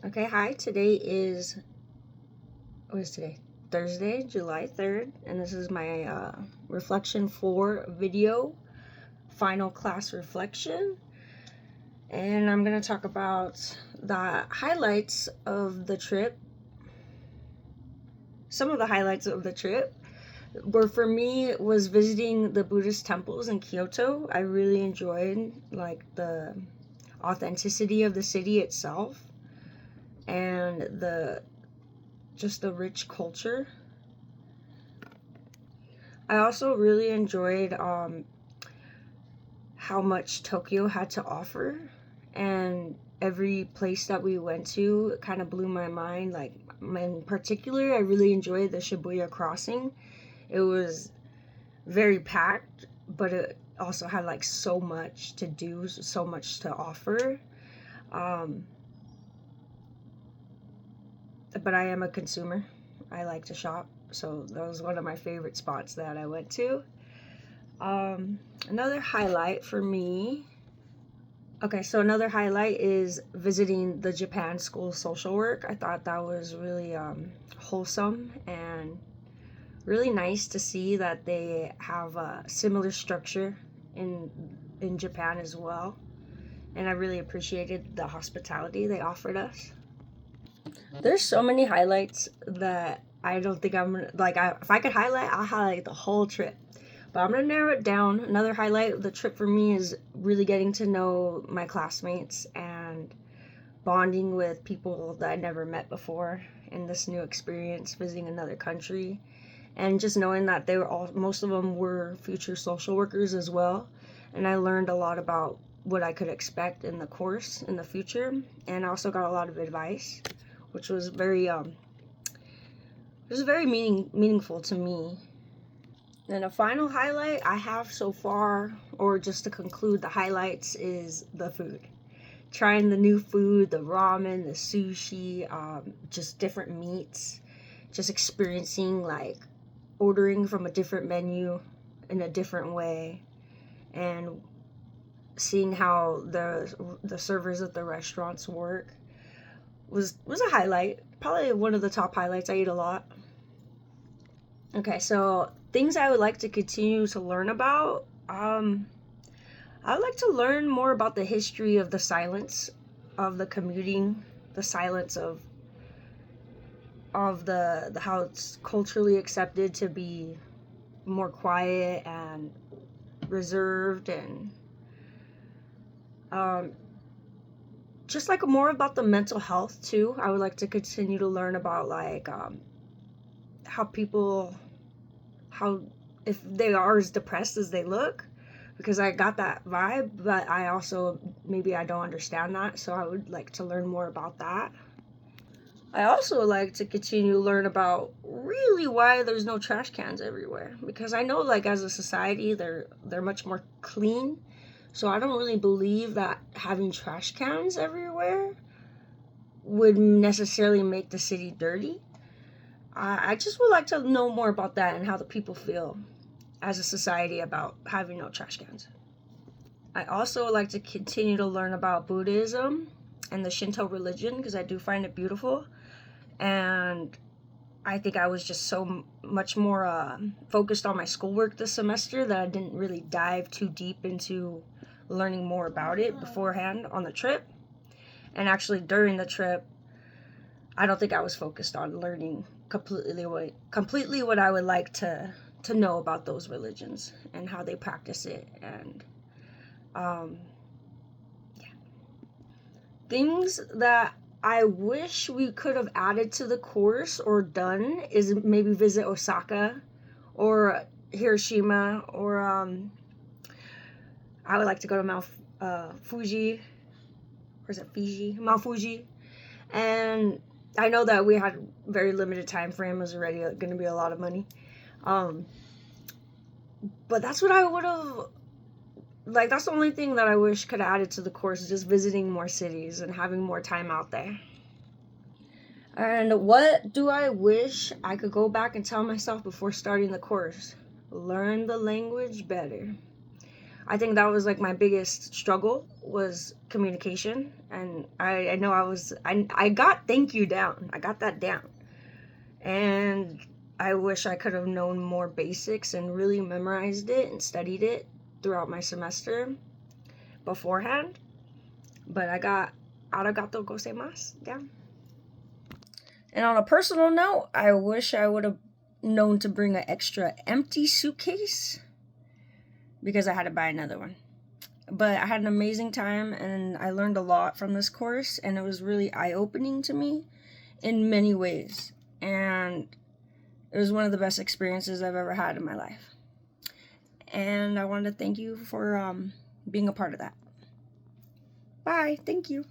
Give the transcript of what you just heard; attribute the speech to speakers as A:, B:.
A: Okay, hi. Today is what is today? Thursday, July 3rd, and this is my reflection 4 video, final class reflection. And I'm going to talk about the highlights of the trip. Some of the highlights of the trip were for me was visiting the Buddhist temples in Kyoto. I really enjoyed like the authenticity of the city itself and the rich culture. I also really enjoyed how much Tokyo had to offer, and every place that we went to kind of blew my mind. Like, in particular, I really enjoyed the Shibuya crossing. It was very packed, but it also had like so much to do, so much to offer. Um, but I am a consumer. I like to shop, so that was one of my favorite spots that I went to. Another highlight for me. Okay, so another highlight is visiting the Japan School of Social Work. I thought that was really wholesome and really nice to see that they have a similar structure in in Japan as well. And I really appreciated the hospitality they offered us. There's so many highlights that I don't think I'm gonna like. If I could highlight, I'll highlight the whole trip. But I'm gonna narrow it down. Another highlight of the trip for me is really getting to know my classmates and bonding with people that I never met before in this new experience, visiting another country, and just knowing that they were all most of them were future social workers as well. And I learned a lot about what I could expect in the course in the future, and I also got a lot of advice, which was very meaningful to me. And a final highlight I have so far, or just to conclude the highlights, is the food. Trying the new food, the ramen, the sushi, just different meats, just experiencing like ordering from a different menu in a different way, and seeing how the servers at the restaurants work was a highlight. Probably one of the top highlights. I ate a lot. Okay, so things I would like to continue to learn about. I would like to learn more about the history of the silence of the commuting, the silence of the how it's culturally accepted to be more quiet and reserved, and um, just like more about the mental health too. I would like to continue to learn about like how people how if they are as depressed as they look, because I got that vibe, but I also maybe I don't understand that, so I would like to learn more about that. I also like to continue to learn about really why there's no trash cans everywhere, because I know like as a society they're much more clean. So I don't really believe that having trash cans everywhere would necessarily make the city dirty. I just would like to know more about that and how the people feel as a society about having no trash cans. I also like to continue to learn about Buddhism and the Shinto religion, because I do find it beautiful. And I think I was just so much more focused on my schoolwork this semester that I didn't really dive too deep into learning more about it beforehand on the trip. And actually, during the trip, I don't think I was focused on learning completely what I would like to know about those religions and how they practice it, and um, things that I wish we could have added to the course or done is maybe visit Osaka or Hiroshima, or I would like to go to Mount Fuji, or is it Fiji? Mount Fuji. And I know that we had very limited time frame. It was already going to be a lot of money. Um, but that's what I would have, like, that's the only thing that I wish could have added to the course, just visiting more cities and having more time out there. And what do I wish I could go back and tell myself before starting the course? Learn the language better. I think that was like my biggest struggle was communication. And I know I got thank you down. I got that down. And I wish I could have known more basics and really memorized it and studied it throughout my semester beforehand. But I got arigato gozaimasu down. And on a personal note, I wish I would have known to bring an extra empty suitcase because I had to buy another one. But I had an amazing time and I learned a lot from this course, and it was really eye-opening to me in many ways. And it was one of the best experiences I've ever had in my life. And I wanted to thank you for being a part of that. Bye. Thank you.